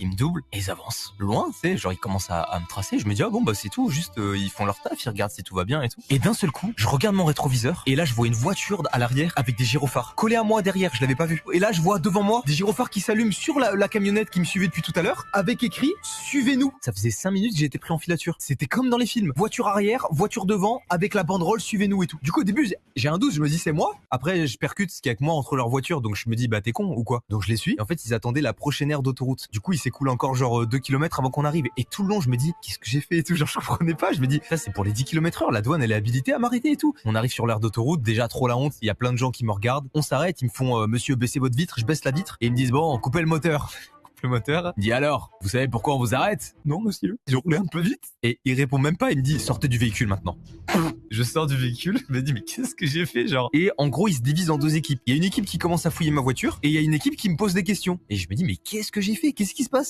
Ils me doublent et ils avancent loin, tu sais, genre ils commencent à me tracer. Je me dis ah bon bah c'est tout, juste ils font leur taf, ils regardent si tout va bien et tout. Et d'un seul coup, je regarde mon rétroviseur et là je vois une voiture à l'arrière avec des gyrophares collés à moi derrière, je l'avais pas vu. Et là je vois devant moi des gyrophares qui s'allument sur la camionnette qui me suivait depuis tout à l'heure avec écrit suivez-nous. Ça faisait 5 minutes que j'ai été pris en filature. C'était comme dans les films, voiture arrière, voiture devant avec la banderole suivez-nous et tout. Du coup au début j'ai un doute, je me dis c'est moi. Après je percute ce qu'il y a avec moi entre leur voiture, donc je me dis bah t'es con ou quoi. Donc je les suis. Et en fait ils attendaient la prochaine aire d'autoroute. Du coup il s'écoule encore genre 2 km avant qu'on arrive. Et tout le long je me dis qu'est-ce que j'ai fait et tout, genre je comprenais pas. Je me dis ça c'est pour les 10 km/h, la douane elle est habilitée à m'arrêter et tout. On arrive sur l'aire d'autoroute, déjà trop la honte, il y a plein de gens qui me regardent. On s'arrête, ils me font monsieur baissez votre vitre, je baisse la vitre et ils me disent bon coupez le moteur. Le moteur. Il dit alors, vous savez pourquoi on vous arrête? Non monsieur, j'ai roulé un peu vite. Et il répond même pas, il me dit sortez du véhicule maintenant. Je sors du véhicule, je me dis mais qu'est-ce que j'ai fait genre. Et en gros il se divise en deux équipes. Il y a une équipe qui commence à fouiller ma voiture et il y a une équipe qui me pose des questions. Et je me dis mais qu'est-ce que j'ai fait? Qu'est-ce qui se passe?